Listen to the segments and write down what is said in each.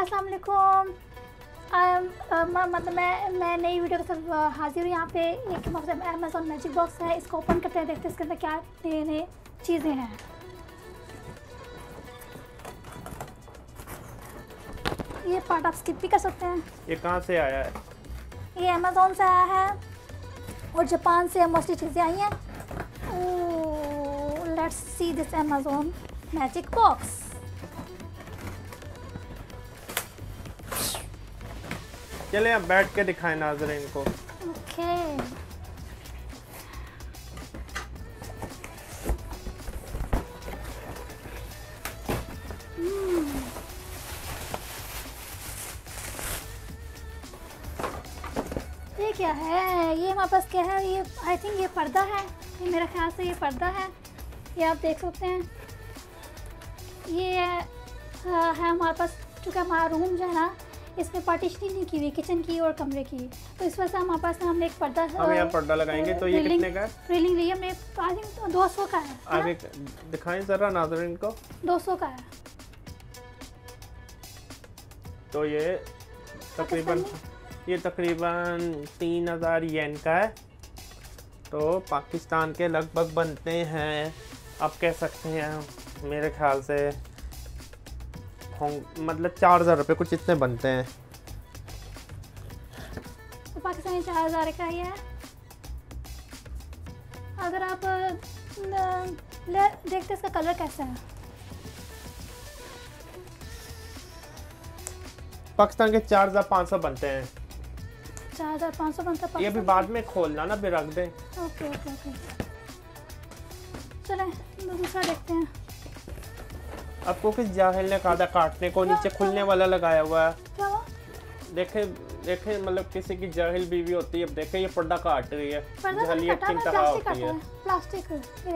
अस्सलाम वालेकुम। मतलब मैं नई वीडियो के साथ हाजिर हूँ यहाँ पे। एक मतलब अमेज़ॉन मैजिक बॉक्स है, इसको ओपन करते हैं, देखते हैं इसके अंदर क्या नए नए चीज़ें हैं। ये पार्ट आप स्किप भी कर सकते हैं। ये कहाँ से आया है? ये अमेज़ॉन से आया है और जापान से मोस्टली चीज़ें आई हैं। Let's see this Amazon magic box. चले अब बैठ के दिखाएं नाज़रीन को। ओके ये क्या है? ये हमारे पास क्या है? ये आई थिंक ये पर्दा है। ये मेरा ख्याल से ये पर्दा है। ये आप देख सकते हैं। ये है हमारे पास, चूँकि हमारा रूम जो है ना, इसमें पार्टीशनिंग नहीं की हुई किचन की और कमरे की, तो इस वजह से हमारे पास हमने एक पर्दा हम यहाँ पर्दा लगाएंगे। तो ये कितने का है? रेलिंग रही है हमने, आई थिंक 200 का है। आगे दिखाएं ज़रा नाज़रीन को। 200 का है। तो ये तकरीबन 3000 येन का है। तो पाकिस्तान के लगभग बनते हैं, आप कह सकते हैं मेरे ख्याल से मतलब 4000 रुपये कुछ इतने बनते हैं। तो पाकिस्तानी 4000 का ही है। अगर आप देखते इसका कलर कैसा है। पाकिस्तान के 4500 बनते हैं। 4500 बनता है। ये भी बाद में खोलना ना, फिर रख दें। ओके ओके ओके, चलें दूसरा देखते हैं। आपको किस जाहिल ने कहा था काटने को? नीचे खुलने वाला लगाया हुआ है। क्या हुआ? देखे मतलब किसी की जाहिल बीवी होती है। अब देखे ये पर्दा काट रही है। प्लास्टिक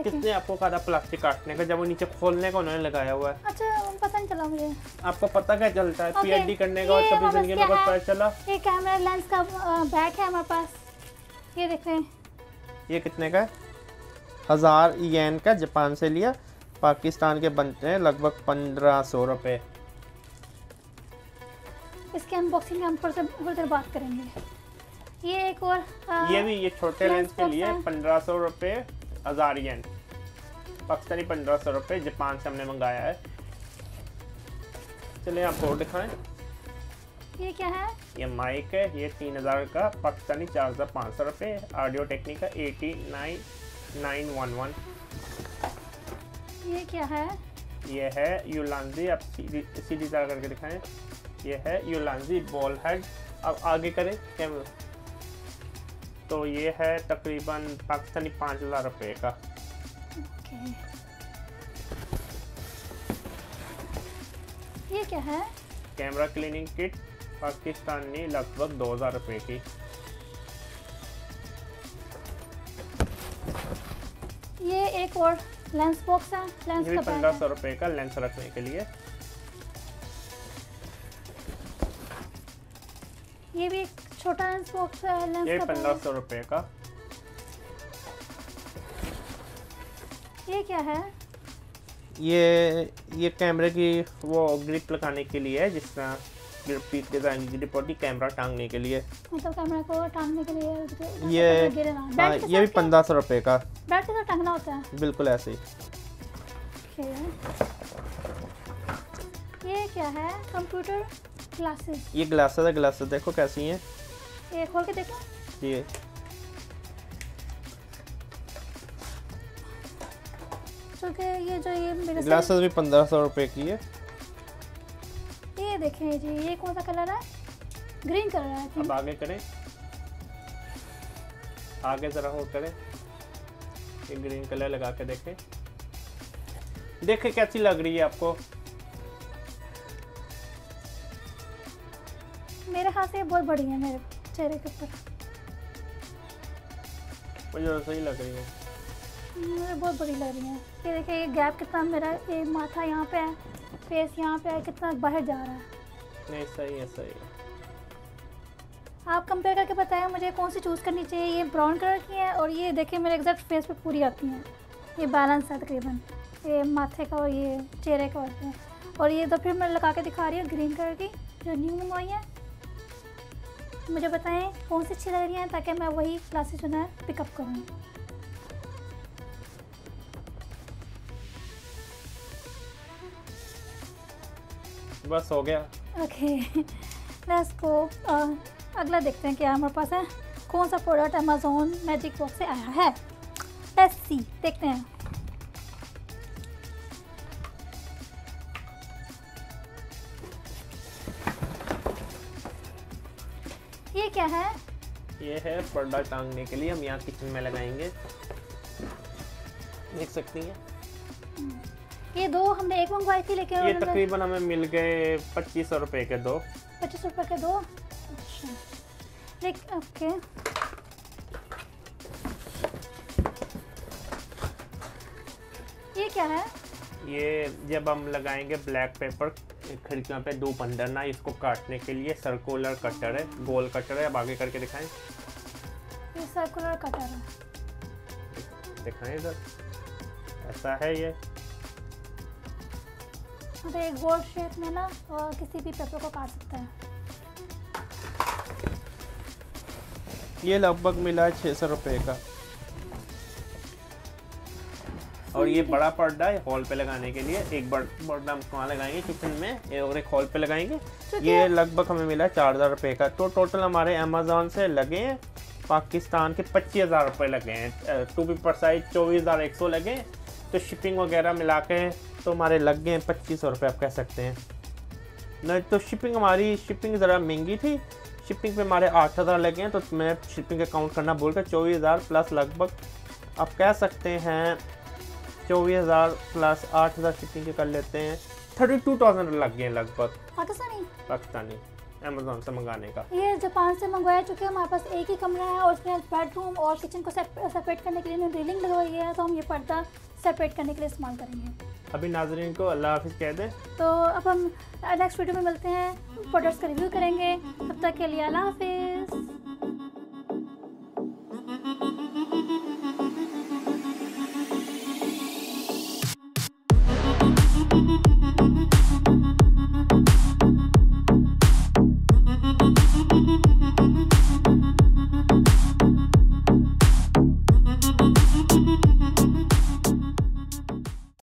किसने आपको कहा था प्लास्टिक काटने का, जब वो नीचे खोलने का उन्होंने लगाया हुआ है? अच्छा, पता नहीं चला मुझे। आपको पता क्या चलता है पीएचडी करने का और कभी जिंदगी में कुछ पता चला? ये कैमरा लेंस का बैग है हमारे पास, ये देखें। ये कितने का है? 1000 येन का, जापान से लिया। पाकिस्तान के बनते हैं लगभग 1500 रुपये। इसके अनबॉक्सिंग हम थोड़ी देर बात करेंगे। ये एक और ये भी ये छोटे लेंस के लिए 1500 रुपये, 1000 येन, पाकिस्तानी 1500 रुपये, जापान से हमने मंगाया है। चलिए आपको और दिखाएं। ये क्या है? ये माइक है, ये 3000 का, पाकिस्तानी 4500 रुपये। Audio Technica 89911। ये क्या है? ये है यूलांजी। आप सीधी तरह करके दिखाएं। ये है यूलांजी बॉल हेड। अब आगे करें कैमरा। तो ये है तकरीबन पाकिस्तानी 5000 रुपये का। ओके। ये क्या है? कैमरा क्लीनिंग किट, पाकिस्तानी लगभग 2000 रुपये की। ये एक और लेंस बॉक्स है, लेंस ये भी का 1500 रुपये का, लेंस रखने के लिए। ये भी एक छोटा लेंस बॉक्स है, लेंस ये का 1500 रुपये का। ये क्या है? ये कैमरे की वो ग्रिप लगाने के लिए है, जिस तरह ग्रिप डिजाइन की ग्रिप होती, कैमरा टांगने के लिए। मतलब कैमरा को टांगने के लिए ये भी 1500 रुपये का। बैट के साथ टांगना होता है? बिल्कुल ऐसे ही। ये क्या है? Computer glasses. ये ग्लासेस है, ग्लासेस देखो कैसी हैं। ये खोल के देखो। ये ये जो ये मेरे ग्लासेस भी 1500 रुपये की है। ये देखें जी, ये कौन सा कलर है? ग्रीन कलर है। अब आगे करें, आगे जरा हो करें। ये ग्रीन कलर लगा के देखें, देखें कैसी लग रही है आपको। मेरे हाथ से बहुत बड़ी है मेरे चेहरे के ऊपर। मुझे तो सही लग रही है। मुझे बहुत बड़ी लग रही है। ये देखिए, ये गैप कितना, मेरा ये माथा यहाँ पे है, फेस यहाँ पे है, कितना बाहर जा रहा है। नहीं सही है, सही है। आप कंपेयर करके बताएं मुझे कौन सी चूज़ करनी चाहिए। ये ब्राउन कलर की है और ये देखिए मेरे एग्जैक्ट फेस पे पूरी आती हैं। ये बैलेंस है तकरीबन, ये माथे का और ये चेहरे का होते हैं। और ये तो फिर मैं लगा के दिखा रही हूँ ग्रीन कलर की जो न्यू मंगवाई है। मुझे बताएं कौन सी अच्छी लग रही है ताकि मैं वही क्लासेस जो है पिकअप करूँ। बस हो गया। Okay let's go. अगला देखते हैं क्या हमारे पास है, कौन सा प्रोडक्ट अमेज़ॉन मैजिक बॉक्स से आया है। लेट्स सी, देखते हैं। ये क्या है? ये है पर्दा टांगने के लिए, हम यहाँ किचन में लगाएंगे, देख सकती हैं। ये दो हमने एक मंगवाई थी लेकिन ये तकरीबन हमें मिल गए 2500 रुपए के दो। 2500 रुपये के दो। अच्छा ओके। ये क्या है? ये जब हम लगाएंगे ब्लैक पेपर खिड़कियों पे धूप अंदर ना, इसको काटने के लिए सर्कुलर कटर है, गोल कटर है। अब आगे करके दिखाएं। ये सर्कुलर कटर है, दिखाएं इधर, ऐसा है ये। तो एक गोल शेप में ना और किसी भी पेपर को काट सकता है। ये लगभग मिला है 600 रुपए का। और ये बड़ा पर्दा है हॉल पे लगाने के लिए। एक पर्दा हम वहाँ लगाएंगे किचन में और एक हॉल पे लगाएंगे। ये लगभग हमें मिला है 4000 रुपए का। तो टोटल हमारे अमेज़ॉन से लगे हैं पाकिस्तान के 25,000 रुपये लगे हैं। टू बी प्रिसाइज 24,100 लगे। तो शिपिंग वगैरह मिला के तो हमारे लग गए हैं 2500 रुपये, आप कह सकते हैं। नहीं तो हमारी शिपिंग ज़रा महंगी थी, शिपिंग पे हमारे 8000 लगे हैं। तो मैं शिपिंग अकाउंट करना भूल कर 24,000 प्लस लगभग आप कह सकते हैं 24,000 प्लस 8,000 शिपिंग के कर लेते हैं, 32,000 लग गए लगभग पाकिस्तानी अमेज़ॉन से मंगाने का। ये जापान से मंगवाया, चूँकि हमारे पास एक ही कमरा है और उसमें बेडरूम और किचन को सेपरेट करने के लिए ड्रिलिंग लगवाई है, तो हम ये पर्दा सेपरेट करने के लिए इस्तेमाल करेंगे। अभी नाजरीन को अल्लाह हाफिज़ कह दें। तो अब हम नेक्स्ट वीडियो में मिलते हैं, प्रोडक्ट्स का रिव्यू करेंगे। तब तक के लिए अल्लाह हाफिज़।